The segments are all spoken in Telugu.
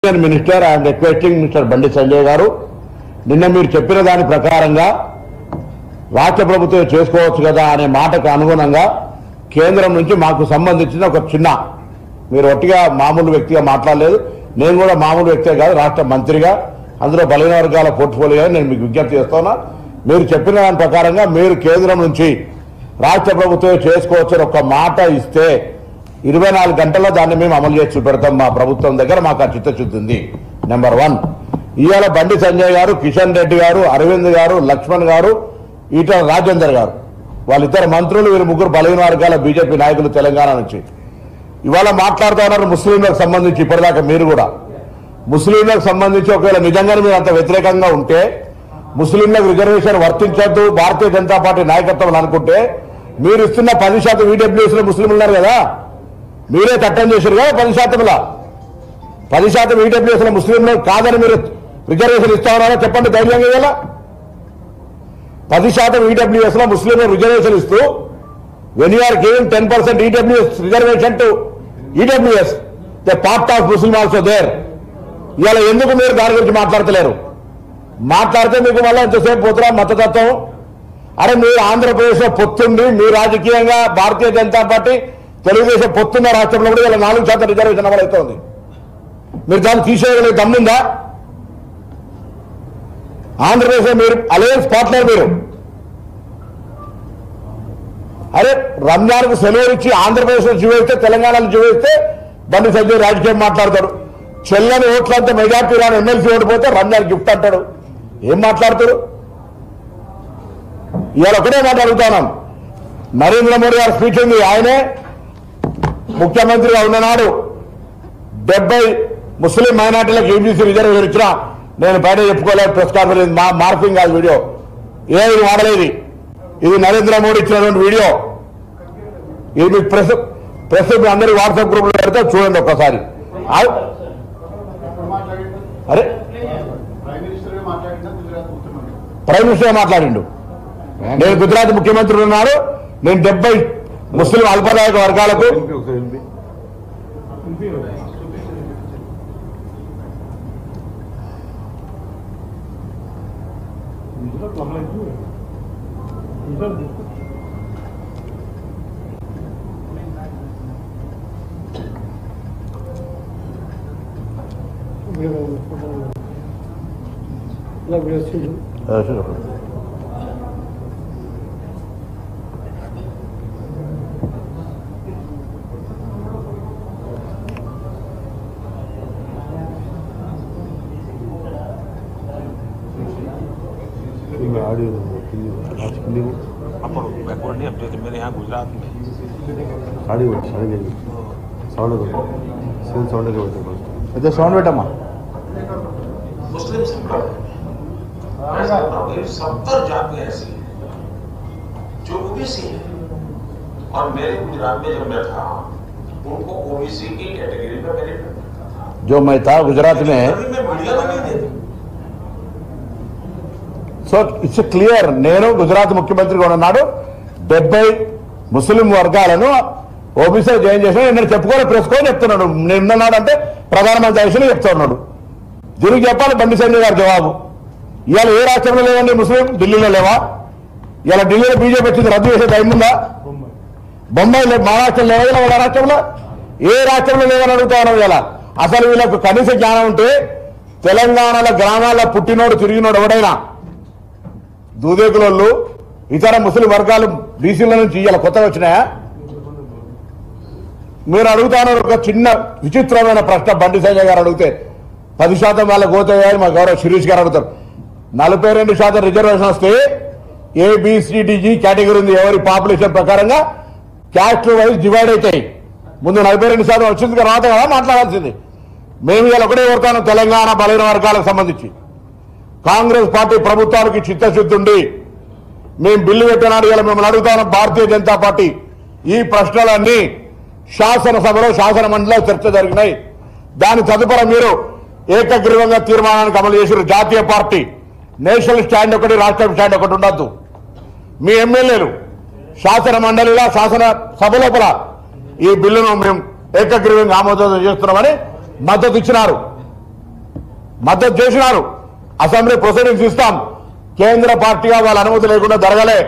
Minister I'm requesting mister Bandi Sanjay గారు, నిన్న మీరు చెప్పిన దాని ప్రకారంగా రాష్ట్ర ప్రభుత్వం చేసుకోవచ్చు కదా అనే మాటకు అనుగుణంగా కేంద్రం నుంచి మాకు సంబంధించిన ఒక చిన్న, మీరు ఒట్టిగా మామూలు వ్యక్తిగా మాట్లాడలేదు, నేను కూడా మామూలు వ్యక్తే కాదు, రాష్ట్ర మంత్రిగా అందులో బలహీన వర్గాల పోర్ట్ఫోలియో నేను మీకు విజ్ఞప్తి చేస్తున్నా. మీరు చెప్పిన దాని ప్రకారంగా మీరు కేంద్రం నుంచి రాష్ట్ర ప్రభుత్వం చేసుకోవచ్చని ఒక మాట ఇస్తే 24 గంటల్లో దాన్ని మేము అమలు చేసి చూపెడతాం. మా ప్రభుత్వం దగ్గర మాకు ఆ చిత్తశుద్ధి ఉంది. నెంబర్ 1, ఇవాళ బండి సంజయ్ గారు, కిషన్ రెడ్డి గారు, అరవింద్ గారు, లక్ష్మణ్ గారు, ఈటల రాజేందర్ గారు, వాళ్ళిద్దరు మంత్రులు, వీరు ముగ్గురు బలహీన వర్గాల బీజేపీ నాయకులు తెలంగాణ నుంచి ఇవాళ మాట్లాడుతూ ఉన్నారు. ముస్లింలకు సంబంధించి ఇప్పటిదాకా మీరు కూడా ముస్లింలకు సంబంధించి ఒకవేళ నిజంగానే మీరు అంత వ్యతిరేకంగా ఉంటే, ముస్లింలకు రిజర్వేషన్ వర్తించద్దు భారతీయ జనతా పార్టీ నాయకత్వం అనుకుంటే, మీరు ఇస్తున్న 10% ఈడబ్ల్యూఎస్లో ముస్లింలు ఉన్నారు కదా, మీరే చట్టం చేశారు కదా 10%లా 10% ఈడబ్ల్యూఎస్లో ముస్లింలు కాదని మీరు రిజర్వేషన్ ఇస్తా ఉన్నారో చెప్పండి ధైర్యంగా. ఇలా 10% ఈడబ్ల్యూఎస్లో ముస్లింలు రిజర్వేషన్ ఇస్తూ, when you are giving 10% EWS reservation to EWS, the part of Muslim also there. ఇవాళ ఎందుకు మీరు దాని గురించి మాట్లాడతలేరు? మాట్లాడితే మీకు మళ్ళీ ఎంతసేపు పోతున్నా మతతత్వం. అరే మీరు ఆంధ్రప్రదేశ్లో పొత్తుంది, మీ రాజకీయంగా భారతీయ జనతా పార్టీ తెలుగుదేశం పొత్తున్న రాష్ట్రంలో కూడా ఇలా 4% రిజర్వేషన్ అమలవుతోంది. మీరు దాన్ని తీసేయగలిగే దమ్ముందా? ఆంధ్రప్రదేశ్లో మీరు అలయన్స్ పార్ట్నర్ మీరు. అరే రంజాన్కు సెలవులు ఇచ్చి ఆంధ్రప్రదేశ్లో జీవిస్తే, తెలంగాణలో జీవిస్తే బండి సంజయ్ రాజకీయం మాట్లాడతాడు. చెల్లని ఓట్లంతా మెజార్టీ రాని ఎమ్మెల్సీ ఓడిపోతే రంజాన్ గిఫ్ట్ అంటాడు. ఏం మాట్లాడతారు? ఇవాళ ఒకటే మాట అడుగుతున్నాం. నరేంద్ర మోడీ గారి స్పీచ్ ఉంది, ఆయనే ముఖ్యమంత్రిగా ఉన్ననాడు 70 ముస్లిం మైనార్టీలకు ఏబీసీ రిజర్వేషన్ ఇచ్చినా నేను బయట చెప్పుకోలేదు, ప్రెస్ కాన్ఫరెన్స్ మార్కింగ్ కాదు, వీడియో ఏది వాడలేదు. ఇది నరేంద్ర మోడీ ఇచ్చినటువంటి వీడియో. ఇది మీకు ప్రెస్ అందరి వాట్సాప్ గ్రూప్ లో పెడితే చూడండి ఒక్కసారి. అరే ప్రైమ్ మినిస్టర్ మాట్లాడిండు, నేను గుజరాత్ ముఖ్యమంత్రి ఉన్నాడు, నేను 70 ముస్లిం అల్పదాయక వర్గాలకు मेरे यहाँ गुजरात में సౌండ్ పెట్టమ్మా. मुस्लिम सब पर जाते ऐसी जो ओबीसी है, और मेरे गुजरात में जब मैं था उनको ओबीसी की कैटेगरी में मेरे जो मैं था गुजरात में, मीडिया में नहीं देते. So it's clear. నేను గుజరాత్ ముఖ్యమంత్రిగా ఉన్నాడు, 70 ముస్లిం వర్గాలను ఓబీసీ జాయిన్ చేసిన నేను చెప్పుకోవాలి, ప్రెస్కోని చెప్తున్నాడు. నేను ఉన్నాడు అంటే ప్రధానమంత్రి విషయం చెప్తున్నాడు. దీనికి చెప్పాలి బండి సంజయ్ గారు జవాబు. ఇవాళ ఏ రాష్ట్రంలో లేవండి ముస్లిం? ఢిల్లీలో లేవా? ఇవాళ ఢిల్లీలో బీజేపీ వచ్చింది, రద్దు చేసే టైం ఉందా? బొంబాయి మహారాష్ట్రంలో లేవా? వాళ్ళ రాష్ట్రంలో ఏ రాష్ట్రంలో లేవని అడుగుతా ఉన్నాం. ఇలా అసలు వీళ్ళకు కనీస జ్ఞానం ఉంటే తెలంగాణలో గ్రామాల్లో పుట్టినోడు తిరిగినోడు ఎవడైనా దూదేకులోళ్ళు ఇతర ముస్లిం వర్గాలు బీసీల నుంచి ఇలా కొత్తగా వచ్చినాయా? మీరు అడుగుతాను ఒక చిన్న విచిత్రమైన ప్రశ్న బండి సంజయ్ గారు అడిగితే 10% వాళ్ళకి పోతాయని మా గౌరవ శిరీష్ గారు అడుగుతారు. 42% రిజర్వేషన్ వస్తే ఏబిసిడిజి కేటగిరీ ఉంది, ఎవరి పాపులేషన్ ప్రకారంగా క్యాస్ట్ వైజ్ డివైడ్ అవుతాయి. ముందు 42% వచ్చింది, తర్వాత కదా మాట్లాడాల్సింది. మేము ఇలా ఒకటే కోరుతాను, తెలంగాణ బలహీన వర్గాలకు సంబంధించి కాంగ్రెస్ పార్టీ ప్రభుత్వానికి చిత్తశుద్ధి ఉండి మేము బిల్లు పెట్టినాడు. ఇలా మిమ్మల్ని అడుగుతాను, భారతీయ జనతా పార్టీ ఈ ప్రశ్నలన్నీ శాసనసభలో శాసన మండలిలో చర్చ జరిగినాయి. దాని తదుపరి మీరు ఏకగ్రీవంగా తీర్మానానికి అమలు చేసిన జాతీయ పార్టీ నేషనల్ స్టాండ్ ఒకటి, రాష్ట్ర స్టాండ్ ఒకటి ఉండద్దు. మీ ఎమ్మెల్యేలు శాసన మండలిలో శాసన సభ లోపల ఈ బిల్లును మేము ఏకగ్రీవంగా ఆమోదం చేస్తున్నామని మద్దతు ఇచ్చినారు. మద్దతు చేసినారు. అసెంబ్లీ ప్రొసీడింగ్స్ ఇస్తాం. కేంద్ర పార్టీగా వాళ్ళ అనుమతి లేకుండా జరగలే.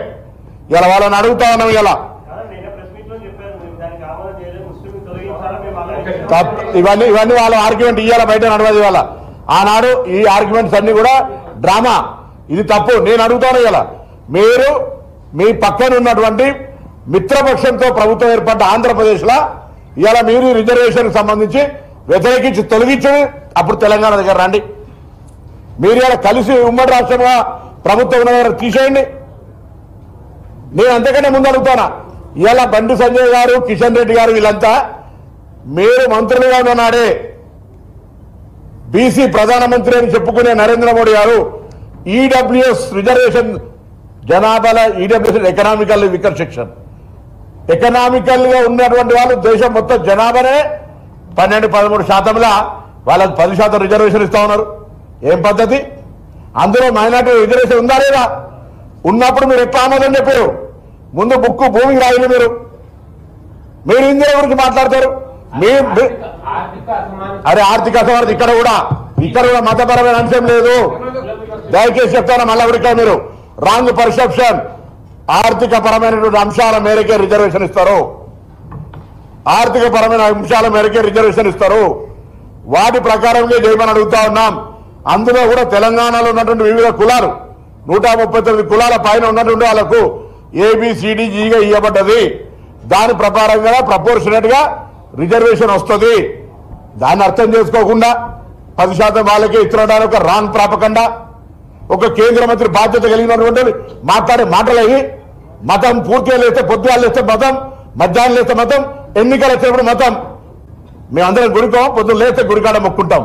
ఇలా వాళ్ళని అడుగుతా ఉన్నాం. ఇలా ఇవన్నీ వాళ్ళ ఆర్గ్యుమెంట్ ఇవాళ బయట నడవదు. ఇవాళ ఆనాడు ఈ ఆర్గ్యుమెంట్స్ అన్ని కూడా డ్రామా. ఇది తప్పు. నేను అడుగుతాను ఇలా మీరు మీ పక్కన ఉన్నటువంటి మిత్రపక్షంతో ప్రభుత్వం ఏర్పడ్డ ఆంధ్రప్రదేశ్లో ఇవాళ మీరు రిజర్వేషన్ సంబంధించి వ్యతిరేకించి తొలగించండి. అప్పుడు తెలంగాణ దగ్గర రండి. మీరు ఇలా కలిసి ఉమ్మడి రాష్ట్రంగా ప్రభుత్వం ఉన్న దగ్గర తీసేయండి. నేను అంతకంటే ముందు అడుగుతానా ఇవాళ బండి సంజయ్ గారు, కిషన్ రెడ్డి గారు వీళ్ళంతా మీరు మంత్రులుగా ఉన్నాడే బీసీ ప్రధానమంత్రి అని చెప్పుకునే నరేంద్ర మోడీ గారు ఈడబ్ల్యూఎస్ రిజర్వేషన్ జనాభాలో EWS economical weaker section economical గా ఉన్నటువంటి వాళ్ళు దేశం మొత్తం జనాభానే 12-13% వాళ్ళకి 10% రిజర్వేషన్ ఇస్తా ఉన్నారు. ఏం పద్ధతి? అందులో మైనార్టీ రిజర్వేషన్ ఉందా లేదా? ఉన్నప్పుడు మీరు ఎట్లా ఆమోదం చెప్పారు? ముందు బుక్కు భూమికి రాయలు. మీరు ఇందులో గురించి మాట్లాడతారు. అరే ఆర్థిక అసమానత ఇక్కడ కూడా మతపరమైన అంశం లేదు. దయచేసి చెప్తాను మళ్ళా ఉడికా మీరు రాంగ్ పర్సెప్షన్. ఆర్థిక పరమైనటువంటి అంశాల మేరకే రిజర్వేషన్ ఇస్తారు. ఆర్థిక పరమైన అంశాల మేరకే రిజర్వేషన్ ఇస్తారు. వాటి ప్రకారంగా చేయమని అడుగుతా ఉన్నాం. అందులో కూడా తెలంగాణలో ఉన్నటువంటి వివిధ కులాలు 139 కులాల పైన ఉన్నటువంటి వాళ్ళకు ABCDGగా ఇవ్వబడ్డది. దాని ప్రకారంగా ప్రపోర్షనేట్ గా రిజర్వేషన్ వస్తుంది. దాన్ని అర్థం చేసుకోకుండా 10% వాళ్ళకే ఇస్తున్నడానికి ఒక రాంగ్ ప్రాపకండా. ఒక కేంద్ర మంత్రి బాధ్యత కలిగినటువంటి మాట్లాడే మాటలవి మతం పూర్తిగా లేస్తే పొద్దుగాలు లేస్తే మతం, మధ్యాహ్నం లేస్తే మతం, ఎన్నికలు వచ్చినప్పుడు మతం. మేమందరం గుడికోం, పొద్దున్న లేస్తే గుడికాడ మొక్కుంటాం.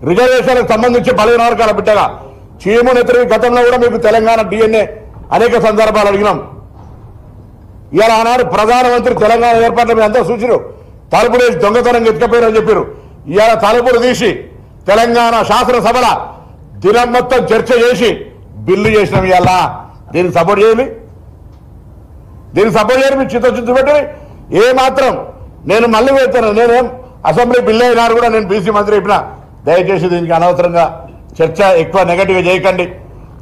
రిజర్వేషన్లకు సంబంధించి బలహీన వర్గాల బిడ్డగా చీమునెత్తిరి గతంలో కూడా మీకు తెలంగాణ DNA అనేక సందర్భాలు అడిగినాం. ఇవాళ ఆనాడు ప్రధానమంత్రి తెలంగాణ ఏర్పాట్లు మీరు అందరూ సూచనలు తలుపులు వేసి దొంగతనంగా ఎత్తుకపోయారని చెప్పారు. ఇవాళ తలుపులు తీసి తెలంగాణ శాసనసభల దినం మొత్తం చర్చ చేసి బిల్లు చేసినాం. ఇవాళ దీనికి సపోర్ట్ చేయాలి. మీరు చిత్తశుద్ధి పెట్టి ఏమాత్రం నేను మళ్ళీ పెడతాను. నేనేం అసెంబ్లీ బిల్లు అయినారు కూడా నేను BC మంత్రి చెప్పిన దయచేసి దీనికి అనవసరంగా చర్చ ఎక్కువ నెగటివ్గా చేయకండి.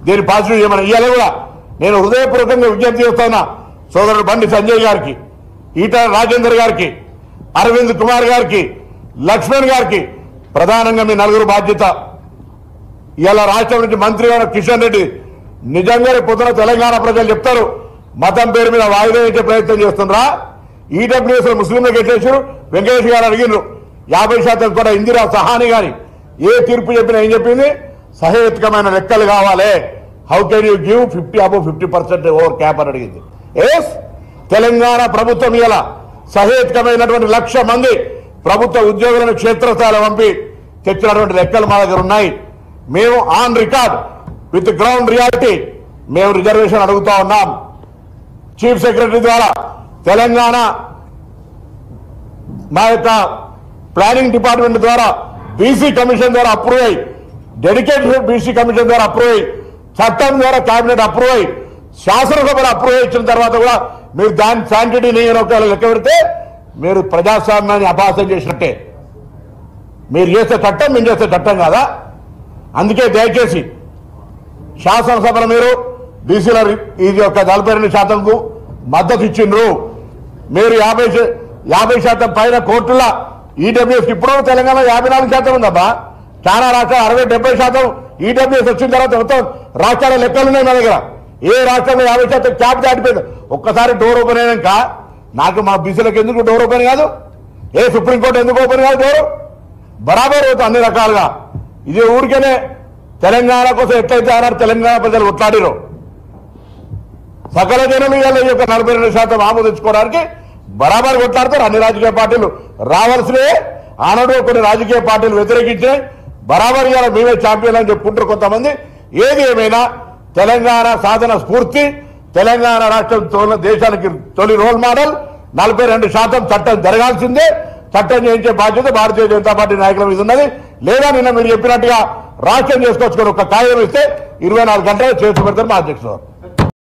దీన్ని పాజిటివ్ చేయమని ఇవాళ కూడా నేను హృదయపూర్వకంగా విజ్ఞప్తి చేస్తున్నా. సోదరుడు బండి సంజయ్ గారికి, ఈటల రాజేందర్ గారికి, అరవింద్ కుమార్ గారికి, లక్ష్మణ్ గారికి ప్రధానంగా మీ నలుగురు బాధ్యత. ఇలా రాష్ట్రం నుంచి మంత్రి అయిన కిషన్ రెడ్డి నిజంగానే పొద్దున తెలంగాణ ప్రజలు చెప్తారు మతం పేరు మీద వాయిదా ఇచ్చే ప్రయత్నం చేస్తున్నారా? ఈడబ్ల్యూఎస్ ముస్లింలకు ఎట్లేసారు? వెంకటేష్ గారు అడిగినారు 50% కూడా. ఇందిరా సహాని గాని ఏ తీర్పు చెప్పినా ఏం చెప్పింది? సహేతుకమైన లెక్కలు కావాలి. How can you give 50% over cap అని అడిగింది. ఎస్ తెలంగాణ ప్రభుత్వం ఇలా సహేతుకమైనటువంటి 1,00,000 మంది ప్రభుత్వ ఉద్యోగులను క్షేత్రస్థాయిలో పంపి తెచ్చినటువంటి లెక్కలు మా దగ్గర ఉన్నాయి. మేము on record with ground reality మేము రిజర్వేషన్ అడుగుతా ఉన్నాం. చీఫ్ సెక్రటరీ ద్వారా తెలంగాణ మా యొక్క ప్లానింగ్ డిపార్ట్మెంట్ ద్వారా BC కమిషన్ ద్వారా అప్రూవ్ అయ్యి, డెడికేటెడ్ BC కమిషన్ ద్వారా అప్రూవ్ అయ్యి, చట్టం ద్వారా కేబినెట్ అప్రూవ్ అయ్యి, శాసనసభలో అప్రూవ్ ఇచ్చిన తర్వాత కూడా మీరు దాని శాంటిటీ ఒకవేళ లెక్క పెడితే మీరు ప్రజాస్వామ్యాన్ని అపహాస్యం చేసినట్టే. మీరు చేసే చట్టం మేము చేసే చట్టం కాదా? అందుకే దయచేసి శాసనసభలో మీరు BCల ఇది యొక్క 42% మద్దతు ఇచ్చిండ్రు. మీరు 50% పైన కోర్టుల ఈడబ్ల్యూఎస్ ఇప్పుడు తెలంగాణ 54% ఉందబ్బా. చాలా రాష్ట్రాలు 60-70% ఈడబ్ల్యూఎస్ వచ్చిన తర్వాత మొత్తం రాష్ట్రాల లెక్కలు ఉన్నాయి మా దగ్గర. ఏ రాష్ట్రంలో 50% క్యాప్ దాటిపోయింది. ఒక్కసారి డోర్ ఓపెన్ అయినాక నాకు మా BCలకు ఎందుకు డోర్ ఓపెన్ కాదు? ఏ సుప్రీంకోర్టు ఎందుకు ఓపెన్ కాదు డోరు? బరాబర్ అవుతుంది అన్ని రకాలుగా. ఇది ఊరికేనే తెలంగాణ కోసం ఎట్లయితే ఆనాడు తెలంగాణ ప్రజలు కొట్లాడిరో సకల జనం ఇవాళ ఈ యొక్క 42% ఆమోదించుకోవడానికి బరాబర్ కొట్లాడతారు. అన్ని రాజకీయ పార్టీలు రావాల్సినే. ఆనాడు కొన్ని రాజకీయ పార్టీలు వ్యతిరేకించినాయి. బరాబర్ ఇవాళ మేమే ఛాంపియన్ అని చెప్పుకుంటారు కొంతమంది. ఏది ఏమైనా తెలంగాణ సాధన స్ఫూర్తి, తెలంగాణ రాష్ట్రం దేశానికి తొలి రోల్ మోడల్. 42% చట్టం జరగాల్సిందే. చట్టం చేయించే బాధ్యత భారతీయ జనతా పార్టీ నాయకుల మీద ఉన్నది. లేదా నిన్న మీరు చెప్పినట్టుగా రాష్ట్రం చేసుకొచ్చుకొని ఒక కాగితం ఇస్తే 24 గంటలు చేసి పెడతారు మా అధ్యక్షుడు.